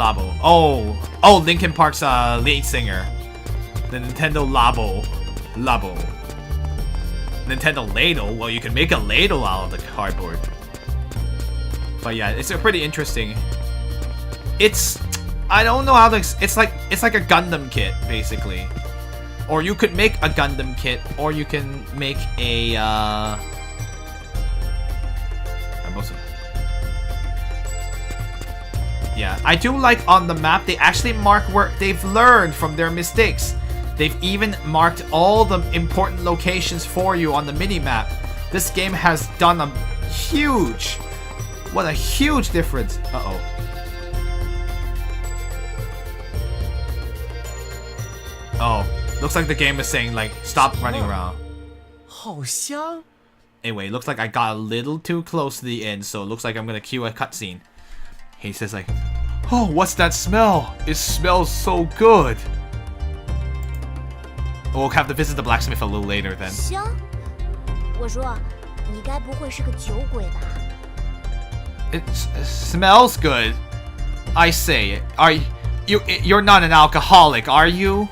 Labo. Oh, Linkin Park's lead singer. The Nintendo Labo. Nintendo Ladle. Well, you can make a ladle out of the cardboard. But yeah, it's pretty interesting. I don't know how to. It's like a Gundam kit basically, or you could make a Gundam kit, or you can make a. Yeah, I do like on the map they actually mark where they've learned from their mistakes. They've even marked all the important locations for you on the mini-map. This game has done a huge difference. Uh-oh. Oh, looks like the game is saying like stop running around. 好香. Anyway, looks like I got a little too close to the end, so it looks like I'm gonna cue a cutscene. He says like, oh, what's that smell? It smells so good. We'll have to visit the blacksmith a little later then. 香？我说，你该不会是个酒鬼吧？ It smells good. I say, you're not an alcoholic, are you?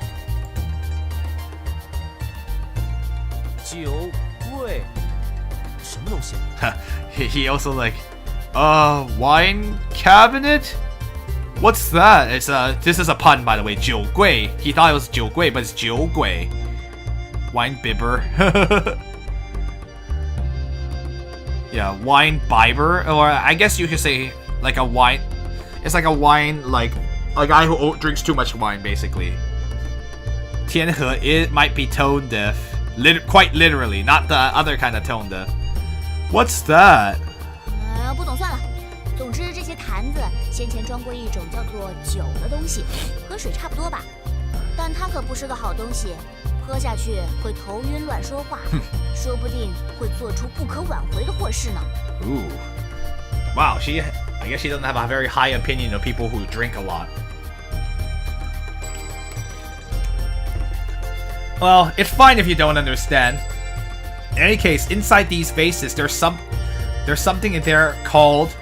酒柜，什么东西？ He also like, wine cabinet? What's that? It's this is a pun, by the way. 酒柜. He thought it was 酒柜, but it's 酒柜. Wine bibber. Yeah, wine bibber, or I guess you could say like a wine. It's like a wine, like a guy who drinks too much wine, basically. 天河, it might be tone deaf, quite literally, not the other kind of tone deaf. What's that? 不懂算了。总之，这些坛子先前装过一种叫做酒的东西，和水差不多吧，但它可不是个好东西，喝下去会头晕乱说话，说不定会做出不可挽回的祸事呢。Ooh, wow. I guess she doesn't have a very high opinion of people who drink a lot. Well, it's fine if you don't understand. In any case, inside these vases, there's something in there called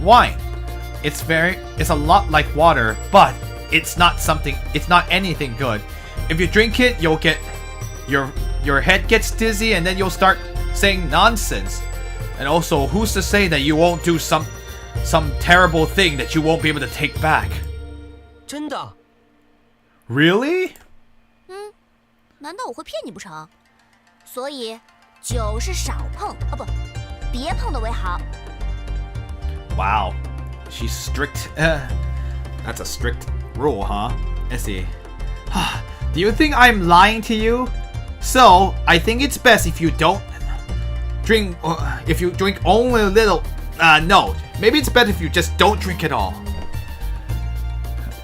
wine. It's a lot like water, but it's not anything good. If you drink it, you'll get your head gets dizzy, and then you'll start saying nonsense. And also, who's to say that you won't do some terrible thing that you won't be able to take back? 真的？ Really? 难道我会骗你不成？所以，酒是少碰，不，别碰的为好。 Wow, she's strict. That's a strict rule, huh? Let's see. Do you think I'm lying to you? So, I think it's best if you don't drink. If you drink only a little. No. Maybe it's better if you just don't drink at all.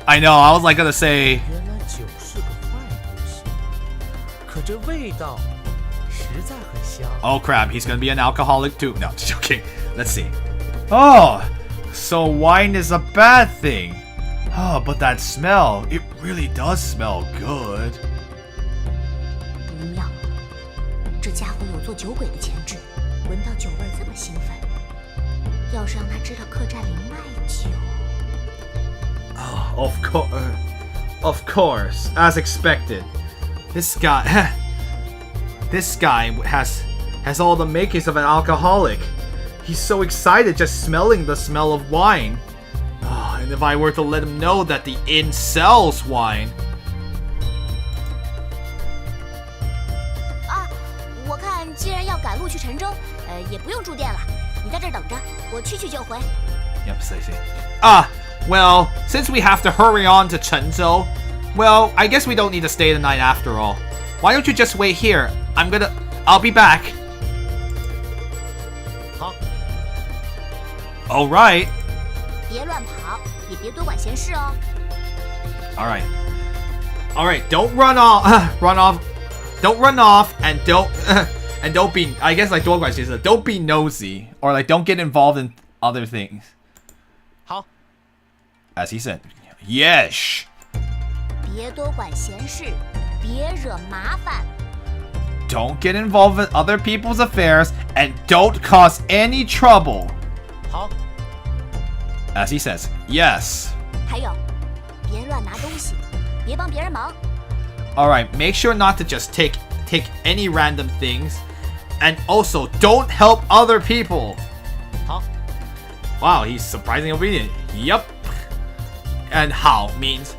I know. I was like gonna say. 原来酒是个坏东西，可这味道实在很香。 Oh crap! He's gonna be an alcoholic too. No, just joking. Let's see. Oh, so wine is a bad thing. Oh, but that smell, it really does smell good. 不妙，这家伙有做酒鬼的潜质，闻到酒味这么兴奋。要是让他知道客栈里卖酒。 Oh, of course, as expected. This guy has all the makings of an alcoholic. He's so excited just smelling the smell of wine. Oh, and if I were to let him know that the inn sells wine. 我看既然要赶路去陈州，也不用住店了，你在这儿等着，我去就回。 Yep, say. Well, since we have to hurry on to Chenzhou, well, I guess we don't need to stay the night after all. Why don't you just wait here? I'll be back. 好。 All right. 别乱跑，也别多管闲事哦。 All right. All right. Don't run off. Don't run off, and don't be. I guess like 多管闲事. Don't be nosy, or like don't get involved in other things. 好。 As he said. Yes. 别多管闲事，别惹麻烦。 Don't get involved in other people's affairs, and don't cause any trouble. 好。 As he says, yes. 还有，别乱拿东西，别帮别人忙。Alright, make sure not to just take any random things. And also, don't help other people. 好。 Wow, he's surprisingly obedient. Yup. And how means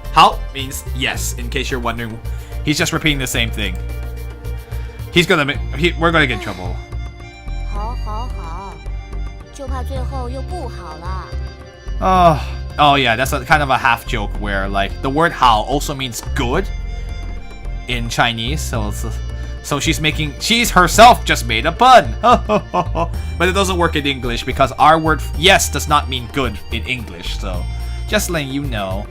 yes, in case you're wondering. He's just repeating the same thing. We're gonna get in trouble. 好，就怕最后又不好了。Oh yeah, that's kind of a half joke where like the word 好 also means good in Chinese, so she's herself just made a pun. But it doesn't work in English because our word yes does not mean good in English. So just letting you know,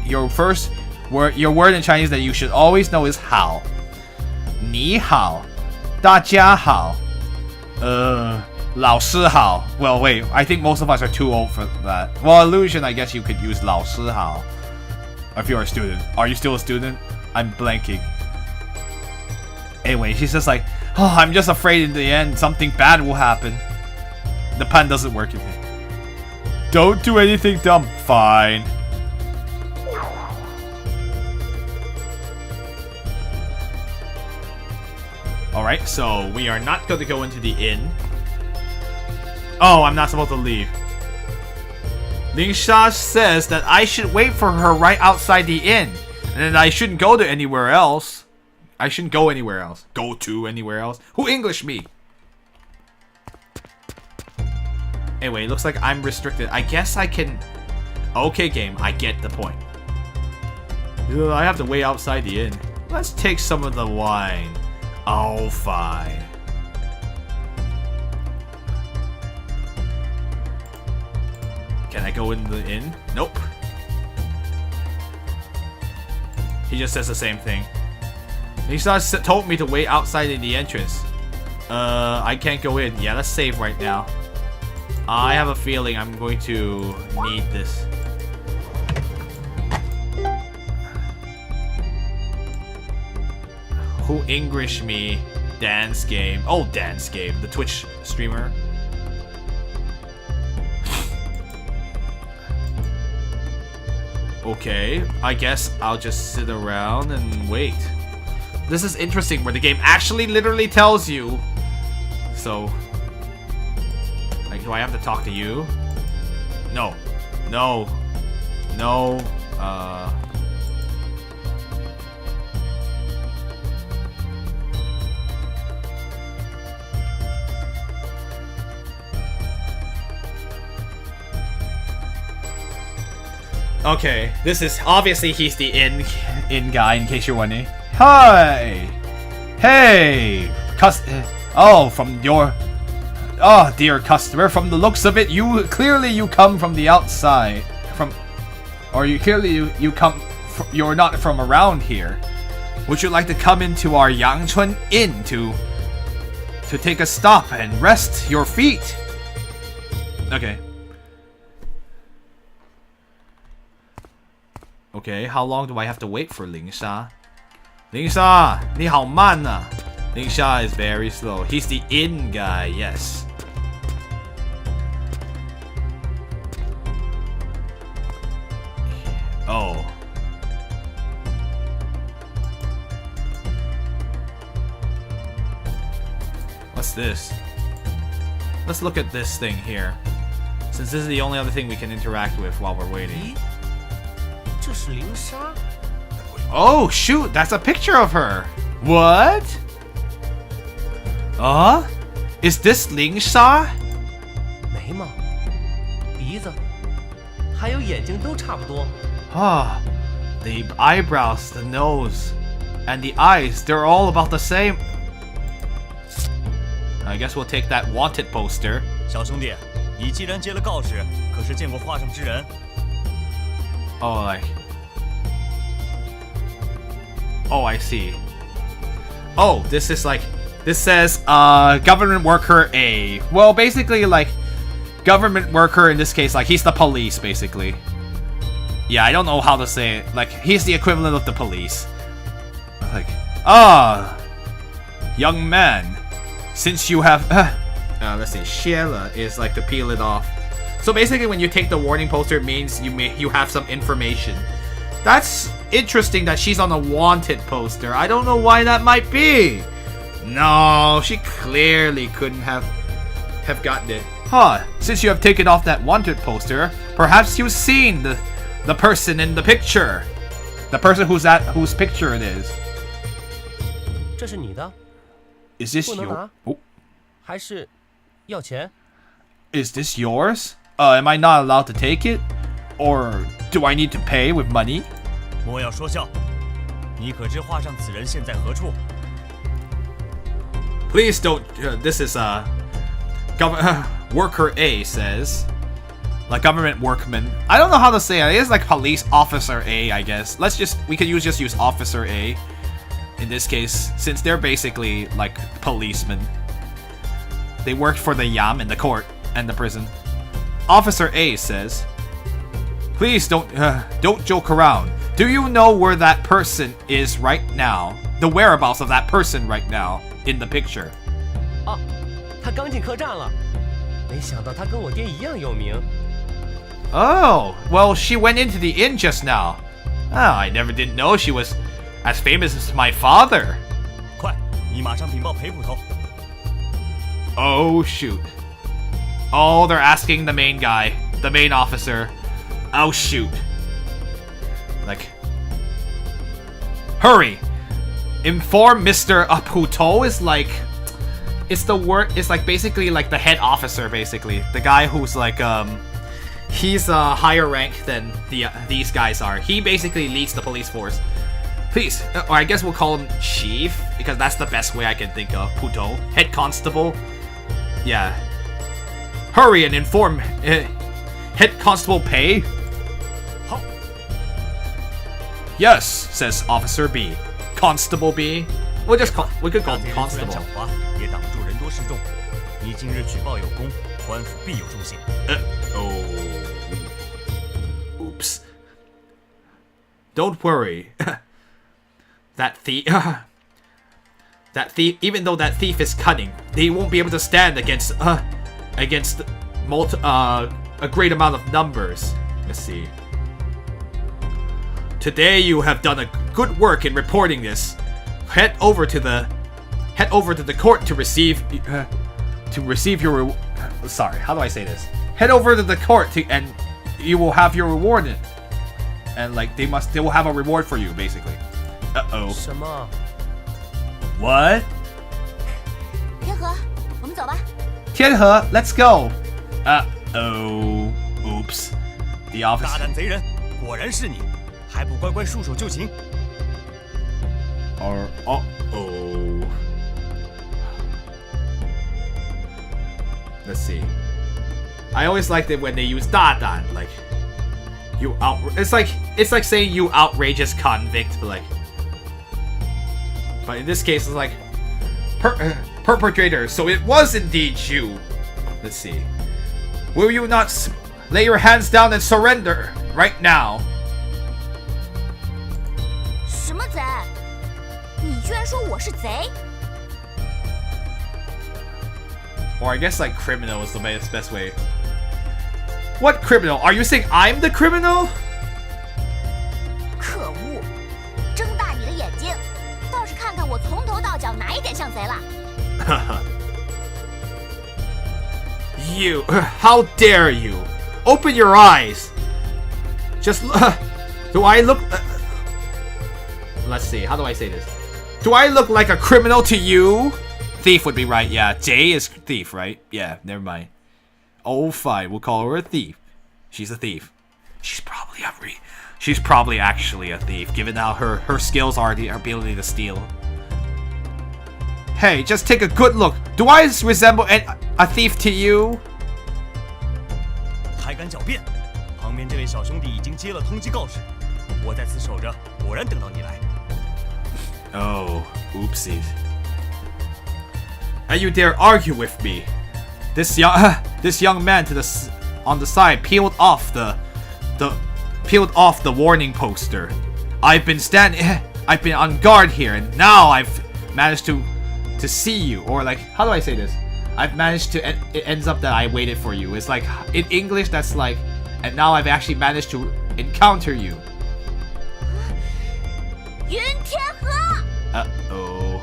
your word in Chinese that you should always know is 好. 你好, 大家好, 老师好. Well, wait, I think most of us are too old for that. Well, Illusion, I guess you could use 老师好 if you're a student. Are you still a student? I'm blanking. Anyway, she's just like, oh, I'm just afraid in the end something bad will happen. The pun doesn't work in here. Don't do anything dumb. Fine. Alright, so we are not going to go into the inn. Oh, I'm not supposed to leave. Ling Sha says that I should wait for her right outside the inn. And that I shouldn't go to anywhere else. I shouldn't go anywhere else. Go to anywhere else. Who English me? Anyway, it looks like I'm restricted. I guess I can... Okay, game. I get the point. I have to wait outside the inn. Let's take some of the wine. Oh, fine. Can I go in the inn? Nope. He just says the same thing. Lisa told me to wait outside in the entrance. I can't go in. Yeah, let's save right now. I have a feeling I'm going to need this. Who English me? Dance game. Oh, dance game. The Twitch streamer. Okay, I guess I'll just sit around and wait. This is interesting where the game actually literally tells you. So, like, do I have to talk to you? No. Okay, this is obviously he's the in guy in case you're wondering. Hi, hey, dear customer. From the looks of it, you come from the outside. You're not from around here. Would you like to come into our Yangchun Inn to take a stop and rest your feet? Okay. Okay, how long do I have to wait for Ling Sha? Ling Sha, 你好慢啊. Ling Sha is very slow. He's the inn guy, yes. Oh. What's this? Let's look at this thing here. Since this is the only other thing we can interact with while we're waiting. Oh, shoot, that's a picture of her. What? Is this Ling Sha? 眉毛、鼻子，还有眼睛都差不多。The eyebrows, the nose, and the eyes, they're all about the same. I guess we'll take that wanted poster. 小兄弟，你既然接了告示，可是见过画上之人？ Oh, I see. Oh, this says government worker A. Well, basically like government worker in this case, like he's the police basically. Yeah, I don't know how to say it. Like he's the equivalent of the police. Like, young man, since you have let's see, 削了 is like to peel it off. So basically, when you take the warning poster, it means you have some information. That's interesting that she's on a wanted poster. I don't know why that might be. No, she clearly couldn't have gotten it. Huh, since you have taken off that wanted poster, perhaps you've seen the person in the picture. The person whose picture it is. 这是你的， Is this 不能 your... 拿， Oh, 还是要钱？ is this yours? Am I not allowed to take it? Or do I need to pay with money? 莫要说笑，你可知画上此人现在何处？ Please don't... this is worker A says. Like government workman. I don't know how to say it. It's like police officer A, I guess. We could just use officer A in this case, since they're basically like policemen. They worked for the yam and the court and the prison. Officer A says, please don't joke around. Do you know where that person is right now? The whereabouts of that person right now in the picture. 啊，他刚进客栈了，没想到他跟我爹一样有名。 Oh, well, she went into the inn just now. I never did know she was as famous as my father. 快，你马上禀报裴捕头。 Oh, shoot. Oh, they're asking the main guy, the main officer. Oh, shoot. Like, hurry. Inform Mr. Aputo is like, it's like basically like the head officer, basically. The guy who's like, he's a higher rank than these guys are. He basically leads the police force. Please, or I guess we'll call him Chief, because that's the best way I can think of. Puto. Head Constable. Yeah. Hurry and inform Head Constable Pei. How? Yes, says Officer B. Constable B. We could call him 大贼人虽然 Constable. 狡猾，也挡不住人多势众。你今日举报有功，官府必有重刑。Oops. Don't worry. That thief, even though that thief is cunning, they won't be able to stand against a great amount of numbers. Let's see. Today you have done a good work in reporting this. Head over to the court to receive your sorry, how do I say this? Head over to the court and you will have your reward. And like they will have a reward for you, basically. Uh-oh. 什么？ What? 天河，我们走吧。 Tianhe, let's go. Uh-oh. Oops. The 大 officer. 胆贼人，果然是你，还不乖乖束手就擒？ Uh-oh. Let's see. I always liked it when they use 大胆, like you it's like saying you outrageous convict, but in this case it's like perpetrator. So it was indeed you. Let's see. Will you not lay your hands down and surrender right now? 什么贼？你居然说我是贼？ Or I guess like criminal is the best way. What criminal? Are you saying I'm the criminal? 可恶！睁大你的眼睛，倒是看看我从头到脚哪一点像贼了。 You, how dare you? Open your eyes. Just, do I look... let's see, how do I say this? Do I look like a criminal to you? Thief would be right, yeah. Jay is thief, right? Yeah, never mind. Oh, fine, we'll call her a thief. She's a thief. She's probably actually a thief, given how her skills are, her ability to steal. Hey, just take a good look. Do I resemble a thief to you? 还敢狡辩！旁边这位小兄弟已经接了通缉告示，我在此守着，果然等到你来。 Oh, oopsies. And you dare argue with me? This young man on the side peeled off the warning poster. I've been on guard here, and now I've managed to see you. Or like, how do I say this? I've managed to. It ends up that I waited for you. It's like in English that's like, and now I've actually managed to encounter you. 云天河。 Oh.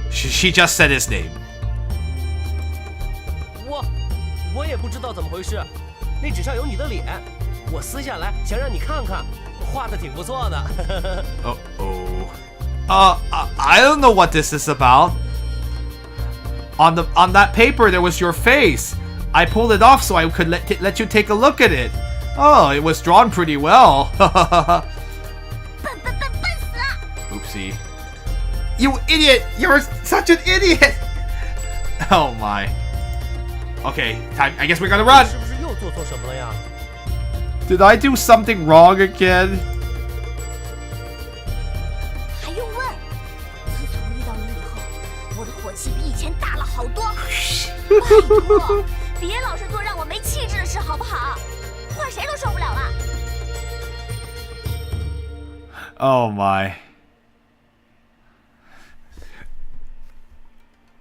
She just said his name. 我也不知道怎么回事，那纸上有你的脸，我撕下来想让你看看，画的挺不错的。I don't know what this is about. On that paper there was your face. I pulled it off so I could let you take a look at it. Oh, it was drawn pretty well. 笨死了！ Oopsie. You idiot! You're such an idiot! Oh my. Okay, time. I guess we're gonna run. 是不是又做错什么了呀？ Did I do something wrong again? 还用问？自从遇到你以后，我的火气比以前大了好多。拜托，别老是做让我没气质的事，好不好？换谁都受不了了。 Oh my.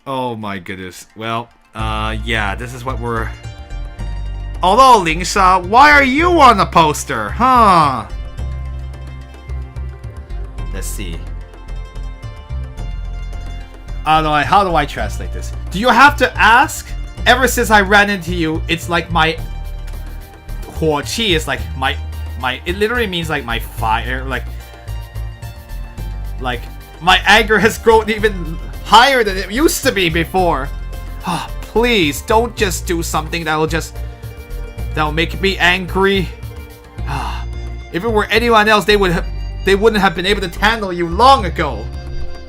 Oh my goodness. Well, yeah, this is what we're... Although, Lingsha, why are you on the poster? Huh? Let's see. How do I translate this? Do you have to ask? Ever since I ran into you, it's like my... 火气 is like my... It literally means like my fire, like my anger has grown even higher than it used to be before. Please don't just do something that'll make me angry. If it were anyone else, they wouldn't have been able to handle you long ago.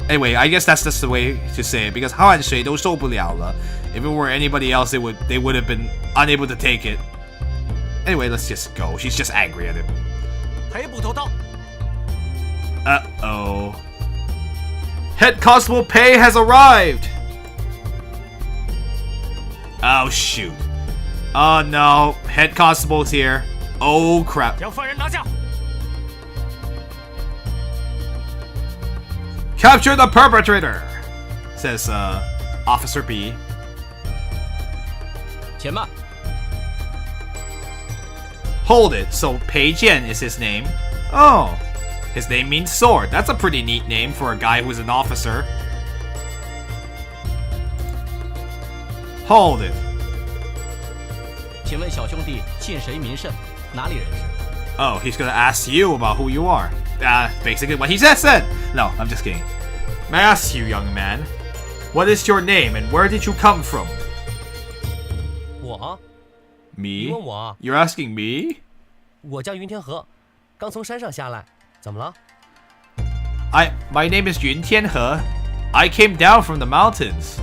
Anyway, I guess that's just the way to say it, because 汗水都受不了了. If it were anybody else, they would have been unable to take it. Anyway, let's just go. She's just angry at him. 黑捕头到。 Uh-oh. Head Constable Pei has arrived! Oh, shoot. Oh, no. Head Constable's here. Oh, crap. 将犯人拿下。 Capture the perpetrator! Says, Officer B. 且慢， Hold it. So, Pei Jian is his name. Oh. His name means sword. That's a pretty neat name for a guy who's an officer. Hold it. 请问小兄弟姓谁名甚，哪里人士？ Oh, he's gonna ask you about who you are. Basically what he just said. No, I'm just kidding. May I ask you, young man, what is your name and where did you come from? 我 Me? 你问我？ You're asking me? 我叫云天河，刚从山上下来，怎么了？ My name is Yun Tianhe. I came down from the mountains.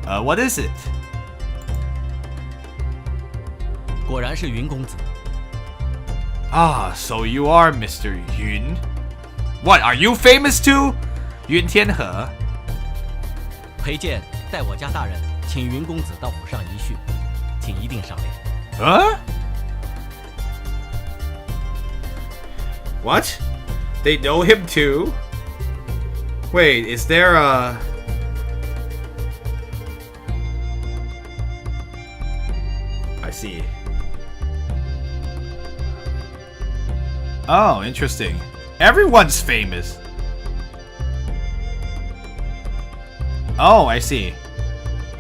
What is it? 果然是云公子。 Ah, so you are Mr. Yun. What, are you famous too? Yun Tianhe. 裴健代我家大人请云公子到府上一叙，请一定赏脸。 Huh? What? They know him too? Wait, is there a... I see. Oh, interesting. Everyone's famous. Oh, I see.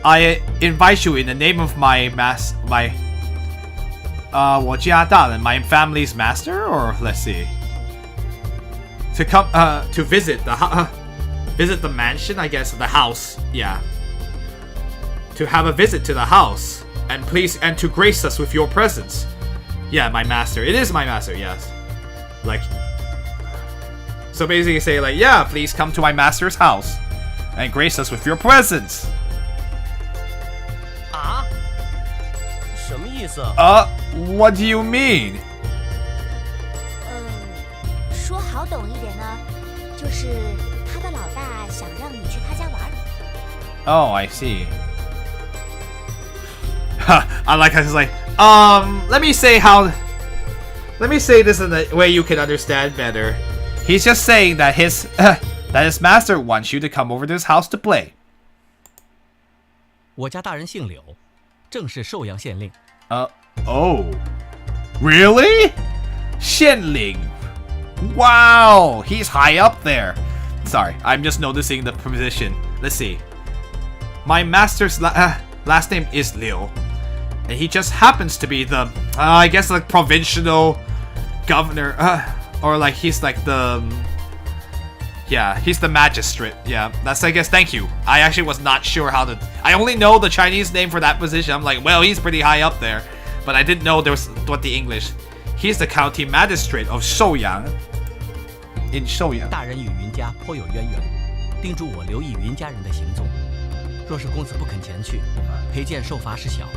I invite you in the name of my 我家大人, my family's master, or let's see. To come, to visit the mansion, I guess, the house, yeah. To have a visit to the house, and to grace us with your presence. Yeah, my master. It is my master, yes. Like, so basically say like, yeah, please come to my master's house, and grace us with your presence. 啊？什么意思？ What do you mean? 说好懂一点呢，就是他的老大想让你去他家玩。 Oh, I see. I like how it's like, let me say this in a way you can understand better. He's just saying that his master wants you to come over to his house to play. 我家大人姓柳，正是寿阳县令。Oh. Really? 县令. Wow, he's high up there. Sorry, I'm just noticing the position. Let's see. My master's last name is Liu. And he just happens to be the, I guess, like, provincial governor. Or, like, he's like the... Yeah, he's the magistrate. Yeah, that's, I guess, thank you. I actually was not sure how to... I only know the Chinese name for that position. I'm like, well, he's pretty high up there. But I didn't know there was what the English. He's the county magistrate of Shouyang. In Shouyang. 大人与云家颇有渊源，叮嘱我留意云家人的行踪。若是公子不肯前去，裴剑受罚事小，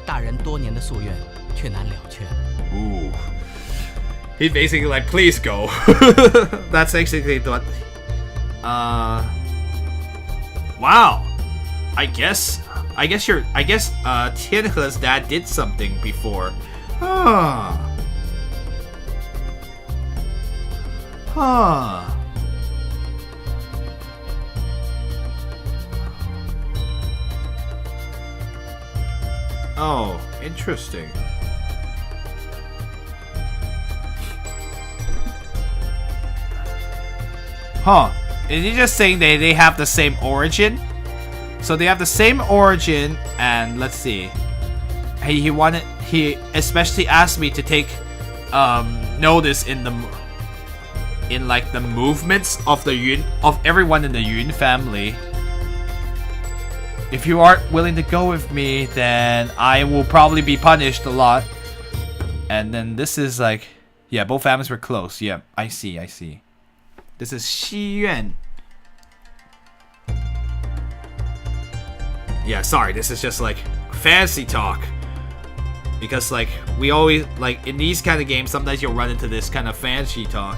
大人多年的夙愿却难了却。Ooh. He's basically like, please go. That's basically what... Wow. I guess Tianhe's dad did something before. Huh. Oh, interesting. Huh. Is he just saying they have the same origin? So they have the same origin, and let's see. He especially asked me to take notice in like the movements of the Yun, of everyone in the Yun family. If you aren't willing to go with me, then I will probably be punished a lot. And then this is like, yeah, both families were close. Yeah, I see. This is Xi Yuan. Yeah, sorry, this is just like fancy talk. Because like, we always, like in these kind of games, sometimes you'll run into this kind of fancy talk.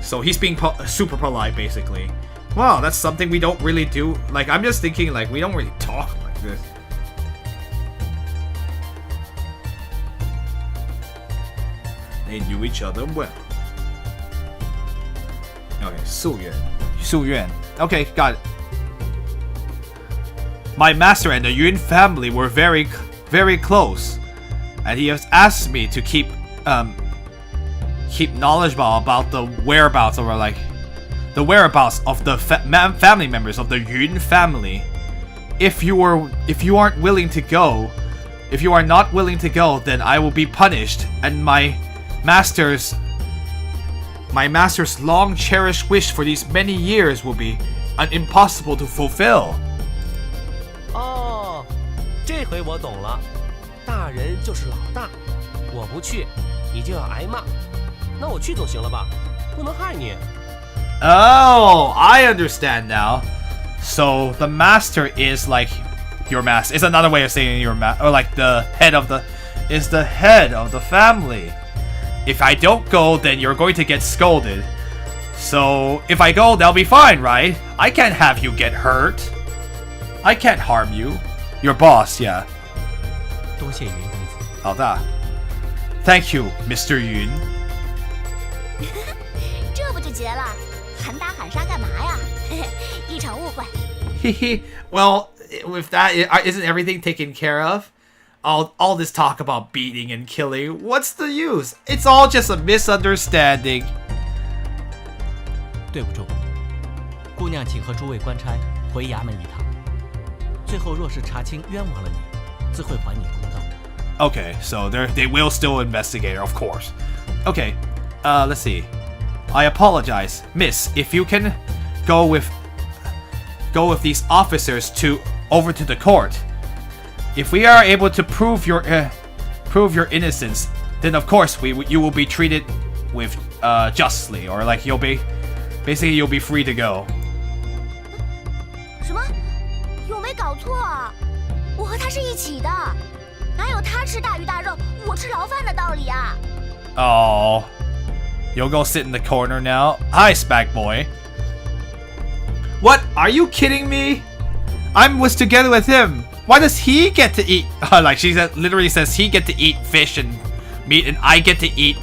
So he's being super polite, basically. Wow, that's something we don't really do. Like, I'm just thinking, like, we don't really talk like this. They knew each other well. Okay, Su Yuan. Okay, got it. My master and the Yun family were very, very close, and he has asked me to keep knowledgeable about the whereabouts of the family members of the Yun family. If you aren't willing to go, if you are not willing to go, then I will be punished, and my master's long cherished wish for these many years will be impossible to fulfill. 哦，这回我懂了，大人就是老大，我不去，你就要挨骂，那我去总行了吧？不能害你。Oh, I understand now. So the master is like your master. It's another way of saying your master, or like the head of the family. If I don't go, then you're going to get scolded. So if I go, they'll be fine, right? I can't have you get hurt. I can't harm you. Your boss, yeah. 多谢云公子。好的。Thank you, Mr. Yun. 这不就结了？喊打喊杀干嘛呀？一场误会。Well, with that, isn't everything taken care of? All this talk about beating and killing, what's the use? It's all just a misunderstanding. 对不住，姑娘，请和诸位官差回衙门一趟。最后若是查清冤枉了你，自会还你公道。Okay, so they will still investigate, of course. Okay, let's see. I apologize, Miss. If you can go with these officers over to the court. If we are able to prove your innocence, then of course you will be treated with justly, or like you'll be free to go. 什么？有没搞错啊？我和他是一起的，哪有他吃大鱼大肉，我吃牢饭的道理啊？ Oh, you'll go sit in the corner now. Hi, Spag Boy. What? Are you kidding me? I was together with him. Why does he get to eat? Like she literally says he get to eat fish and meat, and I get to eat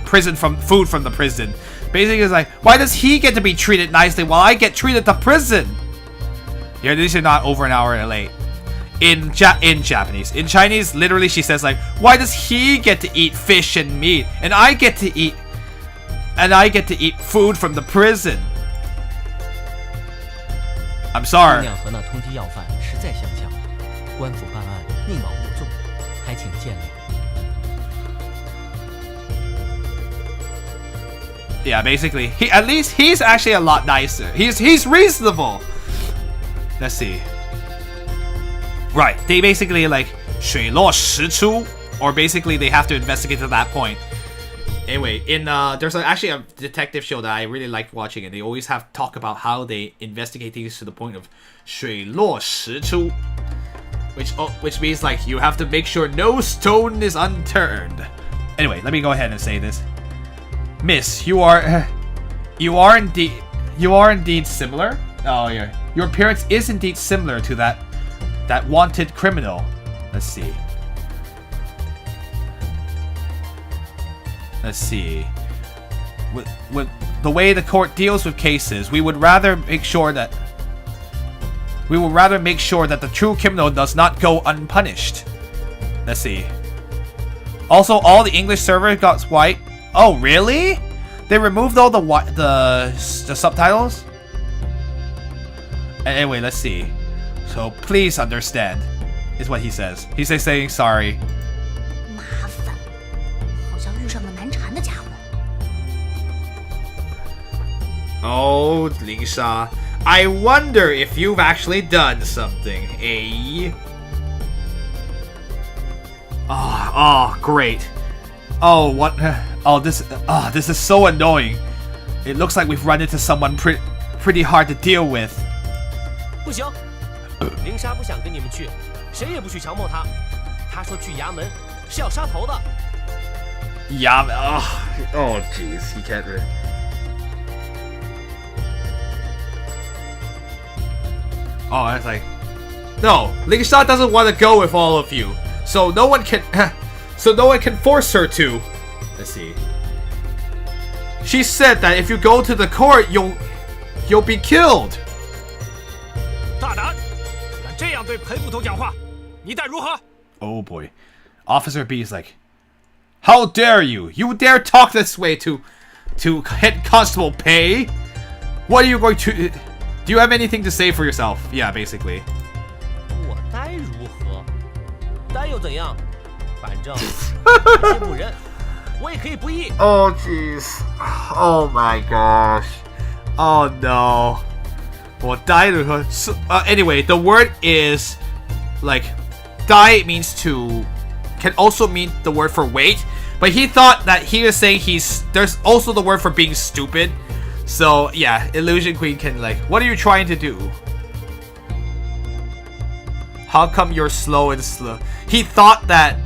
food from the prison. Basically, it's like, why does he get to be treated nicely while I get treated to prison? Yeah, these are not over an hour late. In Japanese. In Chinese, literally she says like, why does he get to eat fish and meat and I get to eat food from the prison? I'm 姑 sorry. 娘和那通缉要犯实在相像，官府办案宁枉勿纵，还请见谅。 Yeah, basically, at least he's actually a lot nicer. He's reasonable. Let's see. Right, they basically like 水落石出, or basically they have to investigate to that point. Anyway, there's actually a detective show that I really liked watching, and they always have talk about how they investigate things to the point of 水落石出, which means like you have to make sure no stone is unturned. Anyway, let me go ahead and say this. Miss, you are indeed similar. Oh yeah, your appearance is indeed similar to that wanted criminal. Let's see. With the way the court deals with cases, we would rather make sure that the true criminal does not go unpunished. Let's see. Also, all the English server got white. Oh, really? They removed all the subtitles? Anyway, let's see. So, please understand, is what he says. He's saying sorry. 麻烦，好像遇上了难缠的家伙。 Oh, Lingsha, I wonder if you've actually done something, eh? Oh, great. Oh, what? Oh, this is so annoying. It looks like we've run into someone pretty hard to deal with. 不行，灵莎不想跟你们去，谁也不许强迫她。她说去衙门是要杀头的。Yeah. Oh, jeez, he can't. Oh, it's like, no, Lingsha doesn't want to go with all of you, so no one can force her to. Let's see. She said that if you go to the court, you'll be killed. 大胆，敢这样对裴捕头讲话，你待如何？ Oh boy. Officer B is like, how dare you? You dare talk this way to Head Constable Pei? What are you going to... Do you have anything to say for yourself? Yeah, basically. 我待如何？待又怎样？反正有些不仁，我也可以不义。 Oh jeez. Oh my gosh. Oh no. Anyway, the word is like, dai means to, can also mean the word for wait, but he thought that he was saying there's also the word for being stupid. So yeah, Illusion Queen can like, what are you trying to do? How come you're slow and slow? He thought that,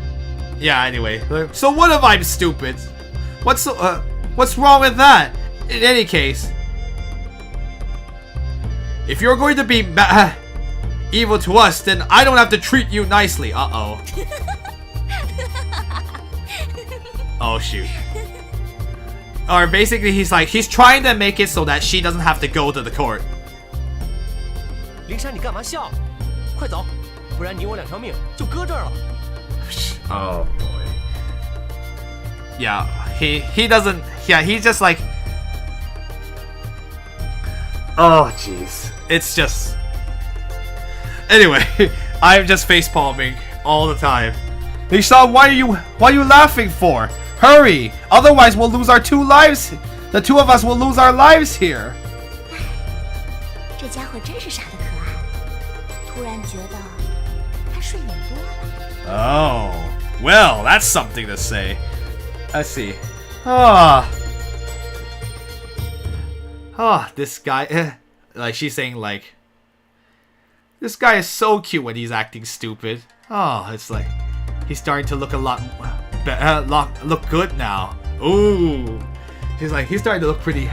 yeah, anyway. So what if I'm stupid? What's wrong with that? In any case, if you're going to be evil to us, then I don't have to treat you nicely. Uh-oh. Oh, shoot. Or basically, he's trying to make it so that she doesn't have to go to the court. 灵珊，你干嘛笑？快走，不然你我两条命就搁这儿了。 Oh boy. Yeah, he doesn't. Yeah, he's just like. Oh jeez, it's just. Anyway, I'm just face palming all the time. Lisa, why are you laughing for? Hurry, otherwise we'll lose our 2 lives. The 2 of us will lose our lives here. 这家伙真是傻得可爱，突然觉得他顺眼多了。 Oh, well, that's something to say. Let's see. This guy, like she's saying like, this guy is so cute when he's acting stupid. Oh, it's like, he's starting to look a lot look good now. Ooh, she's like, he's starting to look pretty,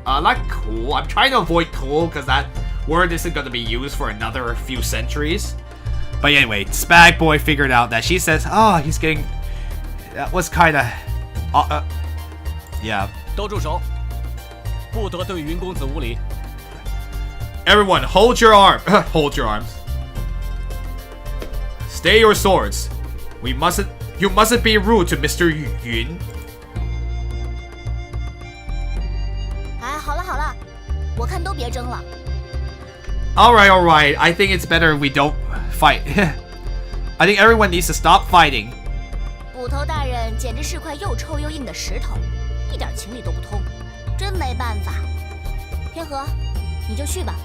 not cool. I'm trying to avoid cool because that word isn't going to be used for another few centuries. But anyway, Spag Boy figured out that she says, oh, he's getting, that was kind of, yeah. 都住手，不得对云公子无礼。Everyone, hold your arm. Hold your arms. Stay your swords. You mustn't be rude to Mr. Yun. 哎，好了好了，我看都别争了。Alright. I think it's better we don't fight. I think everyone needs to stop fighting. 捕头大人简直是块又臭又硬的石头，一点情理都不通，真没办法。天河，你就去吧。